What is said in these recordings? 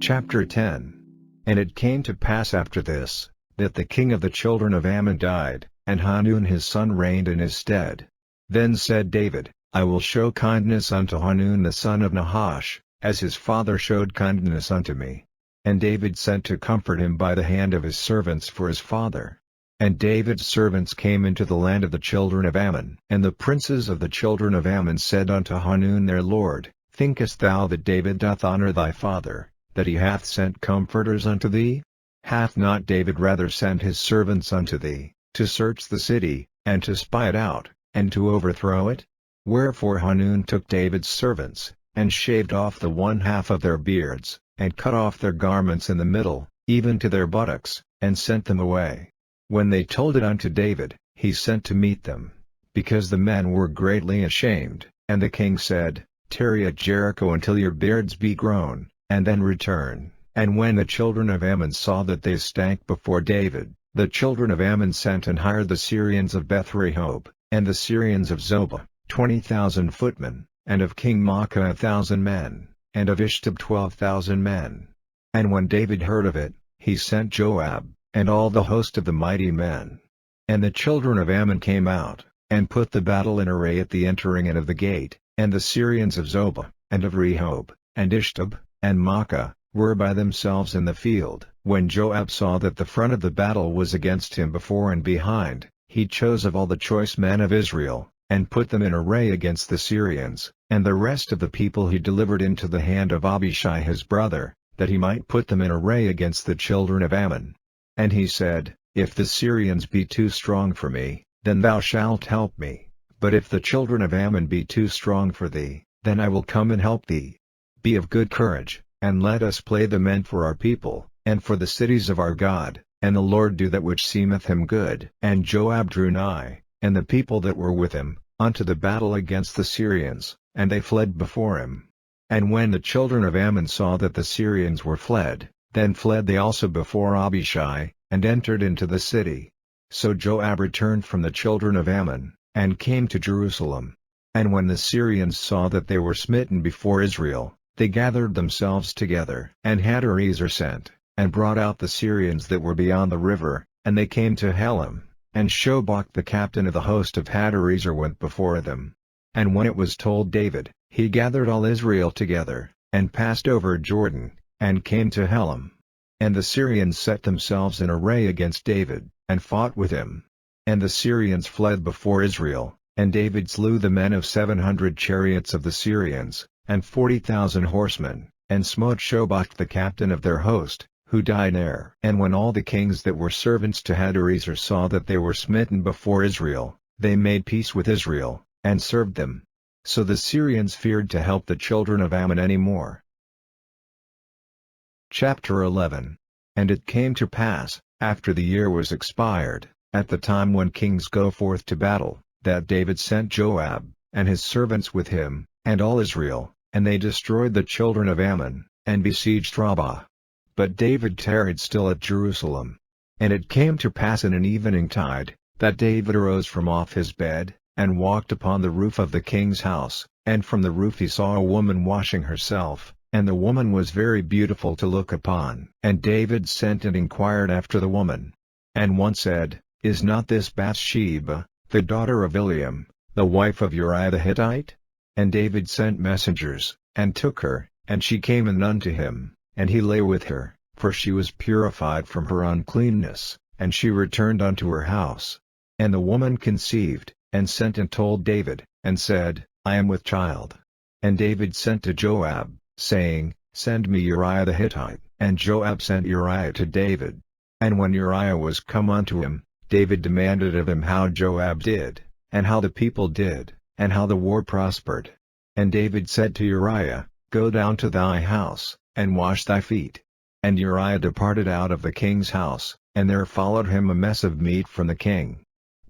Chapter 10. And it came to pass after this, that the king of the children of Ammon died, and Hanun his son reigned in his stead. Then said David, I will show kindness unto Hanun the son of Nahash, as his father showed kindness unto me. And David sent to comfort him by the hand of his servants for his father. And David's servants came into the land of the children of Ammon. And the princes of the children of Ammon said unto Hanun their lord, Thinkest thou that David doth honor thy father, that he hath sent comforters unto thee? Hath not David rather sent his servants unto thee, to search the city, and to spy it out, and to overthrow it? Wherefore Hanun took David's servants, and shaved off the one half of their beards, and cut off their garments in the middle, even to their buttocks, and sent them away. When they told it unto David, he sent to meet them, because the men were greatly ashamed. And the king said, Tarry at Jericho until your beards be grown, and then return. And when the children of Ammon saw that they stank before David, the children of Ammon sent and hired the Syrians of Beth-rehob, and the Syrians of Zobah, 20,000 footmen, and of King Maacah 1,000 men, and of Ishtab 12,000 men. And when David heard of it, he sent Joab, and all the host of the mighty men. And the children of Ammon came out, and put the battle in array at the entering in of the gate, and the Syrians of Zobah, and of Rehob, and Ishtab, and Maacah, were by themselves in the field. When Joab saw that the front of the battle was against him before and behind, he chose of all the choice men of Israel, and put them in array against the Syrians, and the rest of the people he delivered into the hand of Abishai his brother, that he might put them in array against the children of Ammon. And he said, If the Syrians be too strong for me, then thou shalt help me, but if the children of Ammon be too strong for thee, then I will come and help thee. Be of good courage, and let us play the men for our people, and for the cities of our God, and the Lord do that which seemeth him good. And Joab drew nigh, and the people that were with him, unto the battle against the Syrians, and they fled before him. And when the children of Ammon saw that the Syrians were fled, then fled they also before Abishai, and entered into the city. So Joab returned from the children of Ammon, and came to Jerusalem. And when the Syrians saw that they were smitten before Israel, they gathered themselves together. And Hadarezer sent, and brought out the Syrians that were beyond the river, and they came to Helam, and Shobach the captain of the host of Hadarezer went before them. And when it was told David, he gathered all Israel together, and passed over Jordan, and came to Helam. And the Syrians set themselves in array against David, and fought with him. And the Syrians fled before Israel, and David slew the men of 700 chariots of the Syrians, and 40,000 horsemen, and smote Shobach the captain of their host, who died there. And when all the kings that were servants to Hadarezer saw that they were smitten before Israel, they made peace with Israel, and served them. So the Syrians feared to help the children of Ammon any more. Chapter 11. And it came to pass, after the year was expired, at the time when kings go forth to battle, that David sent Joab, and his servants with him, and all Israel, and they destroyed the children of Ammon, and besieged Rabbah. But David tarried still at Jerusalem. And it came to pass in an evening tide, that David arose from off his bed, and walked upon the roof of the king's house, and from the roof he saw a woman washing herself, and the woman was very beautiful to look upon. And David sent and inquired after the woman. And one said, Is not this Bathsheba, the daughter of Eliam, the wife of Uriah the Hittite? And David sent messengers, and took her, and she came in unto him, and he lay with her, for she was purified from her uncleanness, and she returned unto her house. And the woman conceived, and sent and told David, and said, I am with child. And David sent to Joab, saying, Send me Uriah the Hittite. And Joab sent Uriah to David. And when Uriah was come unto him, David demanded of him how Joab did, and how the people did, and how the war prospered. And David said to Uriah, Go down to thy house, and wash thy feet. And Uriah departed out of the king's house, and there followed him a mess of meat from the king.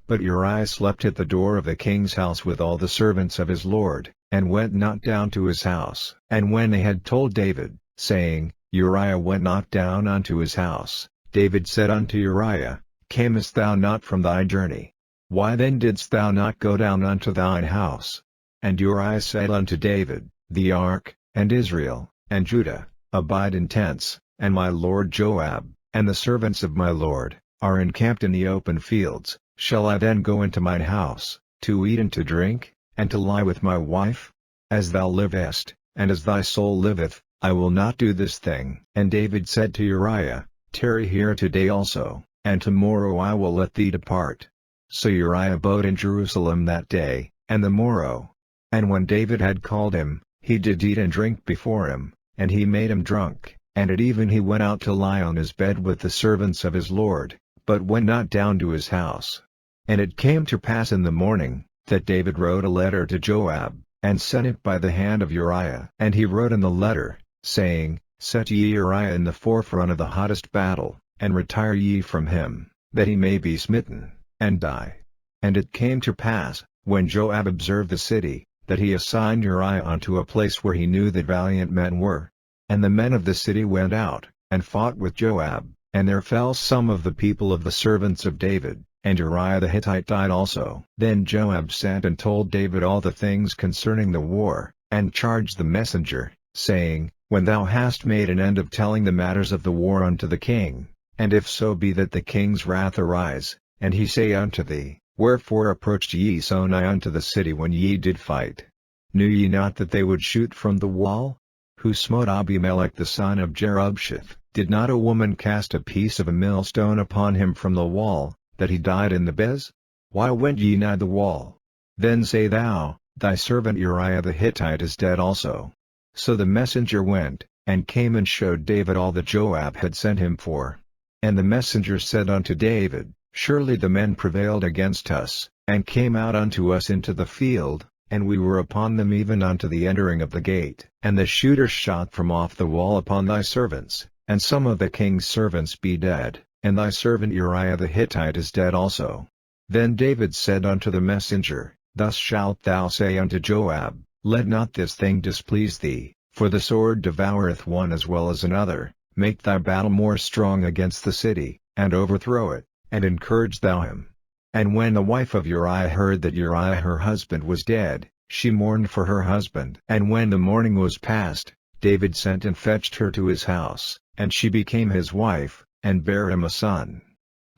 But Uriah slept at the door of the king's house with all the servants of his lord, and went not down to his house. And when they had told David, saying, Uriah went not down unto his house, David said unto Uriah, Camest thou not from thy journey? Why then didst thou not go down unto thine house? And Uriah said unto David, The ark, and Israel, and Judah, abide in tents, and my lord Joab, and the servants of my lord, are encamped in the open fields, shall I then go into mine house, to eat and to drink, and to lie with my wife? As thou livest, and as thy soul liveth, I will not do this thing." And David said to Uriah, "Tarry here today also, and tomorrow I will let thee depart." So Uriah abode in Jerusalem that day, and the morrow. And when David had called him, he did eat and drink before him, and he made him drunk, and at even he went out to lie on his bed with the servants of his lord, but went not down to his house. And it came to pass in the morning, that David wrote a letter to Joab, and sent it by the hand of Uriah. And he wrote in the letter, saying, "Set ye Uriah in the forefront of the hottest battle, and retire ye from him, that he may be smitten, and die." And it came to pass, when Joab observed the city, that he assigned Uriah unto a place where he knew that valiant men were. And the men of the city went out, and fought with Joab, and there fell some of the people of the servants of David, and Uriah the Hittite died also. Then Joab sent and told David all the things concerning the war, and charged the messenger, saying, "When thou hast made an end of telling the matters of the war unto the king, and if so be that the king's wrath arise, and he say unto thee, Wherefore approached ye so nigh unto the city when ye did fight? Knew ye not that they would shoot from the wall? Who smote Abimelech the son of Jerubbaal? Did not a woman cast a piece of a millstone upon him from the wall, that he died in the Bez? Why went ye nigh the wall? Then say thou, Thy servant Uriah the Hittite is dead also." So the messenger went, and came and showed David all that Joab had sent him for. And the messenger said unto David, "Surely the men prevailed against us, and came out unto us into the field, and we were upon them even unto the entering of the gate. And the shooters shot from off the wall upon thy servants, and some of the king's servants be dead, and thy servant Uriah the Hittite is dead also." Then David said unto the messenger, "Thus shalt thou say unto Joab, Let not this thing displease thee, for the sword devoureth one as well as another. Make thy battle more strong against the city, and overthrow it, and encourage thou him." And when the wife of Uriah heard that Uriah her husband was dead, she mourned for her husband. And when the mourning was past, David sent and fetched her to his house, and she became his wife, and bare him a son.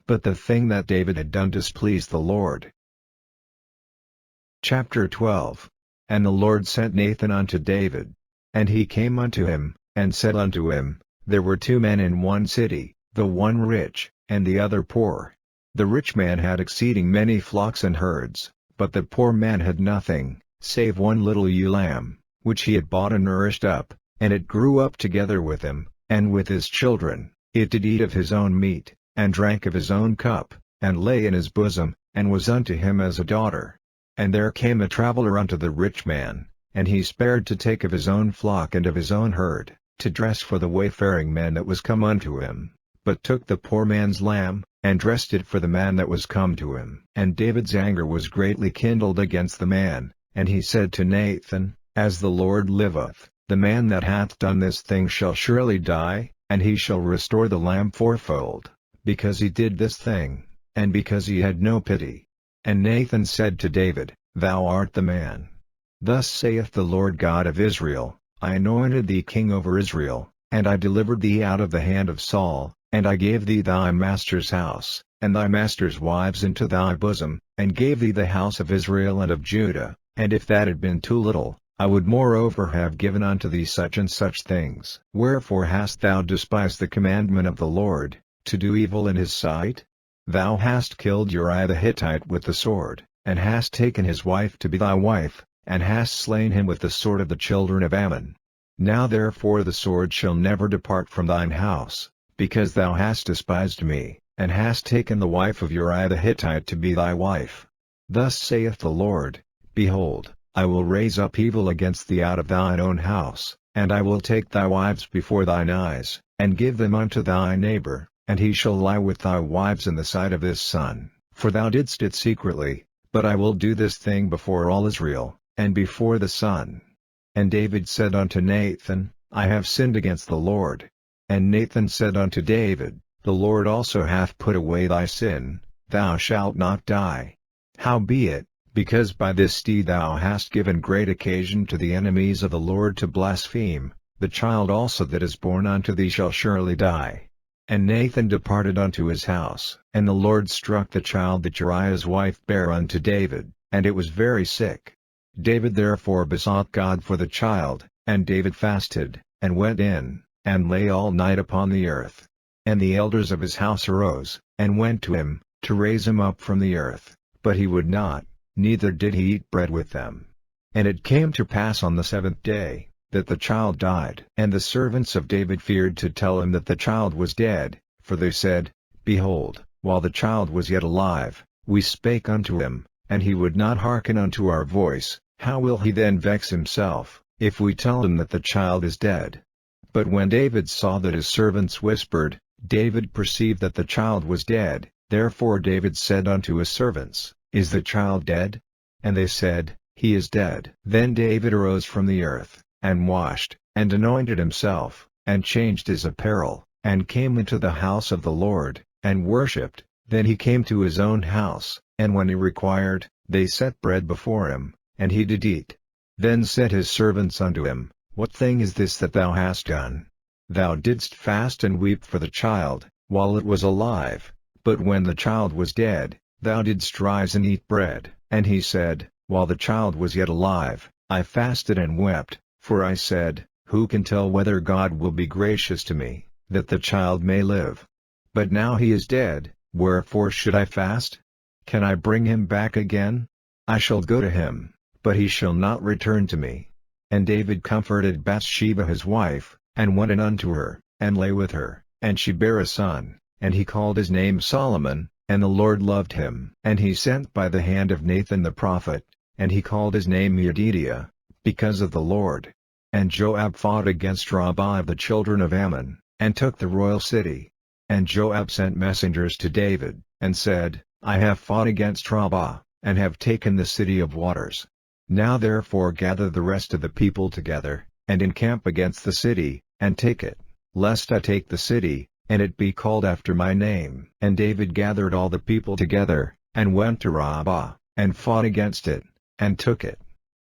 But the thing that David had done displeased the Lord. Chapter 12. And the Lord sent Nathan unto David. And he came unto him, and said unto him, There were two men in one city, the one rich, and the other poor. The rich man had exceeding many flocks and herds, but the poor man had nothing, save one little ewe lamb, which he had bought and nourished up, and it grew up together with him, and with his children. It did eat of his own meat, and drank of his own cup, and lay in his bosom, and was unto him as a daughter. And there came a traveler unto the rich man, and he spared to take of his own flock and of his own herd, to dress for the wayfaring man that was come unto him, but took the poor man's lamb, and dressed it for the man that was come to him. And David's anger was greatly kindled against the man, and he said to Nathan, As the Lord liveth, the man that hath done this thing shall surely die, and he shall restore the lamb fourfold, because he did this thing, and because he had no pity. And Nathan said to David, Thou art the man. Thus saith the Lord God of Israel, I anointed thee king over Israel, and I delivered thee out of the hand of Saul, and I gave thee thy master's house, and thy master's wives into thy bosom, and gave thee the house of Israel and of Judah. And if that had been too little, I would moreover have given unto thee such and such things. Wherefore hast thou despised the commandment of the Lord, to do evil in his sight? Thou hast killed Uriah the Hittite with the sword, and hast taken his wife to be thy wife, and hast slain him with the sword of the children of Ammon. Now therefore the sword shall never depart from thine house, because thou hast despised me, and hast taken the wife of Uriah the Hittite to be thy wife. Thus saith the Lord, Behold, I will raise up evil against thee out of thine own house, and I will take thy wives before thine eyes, and give them unto thy neighbor, and he shall lie with thy wives in the sight of his son. For thou didst it secretly, but I will do this thing before all Israel, and before the sun. And David said unto Nathan, I have sinned against the Lord. And Nathan said unto David, The Lord also hath put away thy sin, thou shalt not die. Howbeit, because by this deed thou hast given great occasion to the enemies of the Lord to blaspheme, the child also that is born unto thee shall surely die. And Nathan departed unto his house. And the Lord struck the child that Uriah's wife bare unto David, and it was very sick. David therefore besought God for the child, and David fasted, and went in, and lay all night upon the earth. And the elders of his house arose, and went to him, to raise him up from the earth, but he would not, neither did he eat bread with them. And it came to pass on the 7th day, that the child died. And the servants of David feared to tell him that the child was dead, for they said, Behold, while the child was yet alive, we spake unto him, and he would not hearken unto our voice. How will he then vex himself, if we tell him that the child is dead? But when David saw that his servants whispered, David perceived that the child was dead. Therefore David said unto his servants, Is the child dead? And they said, He is dead. Then David arose from the earth, and washed, and anointed himself, and changed his apparel, and came into the house of the Lord, and worshipped. Then he came to his own house, and when he required, they set bread before him, and he did eat. Then said his servants unto him, What thing is this that thou hast done? Thou didst fast and weep for the child, while it was alive, but when the child was dead, thou didst rise and eat bread. And he said, While the child was yet alive, I fasted and wept, for I said, Who can tell whether God will be gracious to me, that the child may live? But now he is dead, wherefore should I fast? Can I bring him back again? I shall go to him, but he shall not return to me. And David comforted Bathsheba his wife, and went in unto her, and lay with her, and she bare a son, and he called his name Solomon, and the Lord loved him. And he sent by the hand of Nathan the prophet, and he called his name Yedidiah, because of the Lord. And Joab fought against Rabbah of the children of Ammon, and took the royal city. And Joab sent messengers to David, and said, I have fought against Rabbah, and have taken the city of waters. Now therefore gather the rest of the people together, and encamp against the city, and take it, lest I take the city, and it be called after my name. And David gathered all the people together, and went to Rabbah, and fought against it, and took it.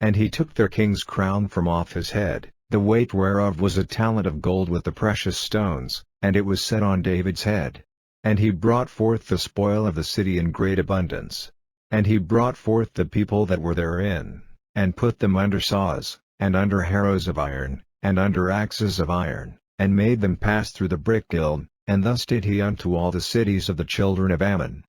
And he took their king's crown from off his head, the weight whereof was a talent of gold with the precious stones, and it was set on David's head. And he brought forth the spoil of the city in great abundance. And he brought forth the people that were therein, and put them under saws, and under harrows of iron, and under axes of iron, and made them pass through the brick kiln, and thus did he unto all the cities of the children of Ammon.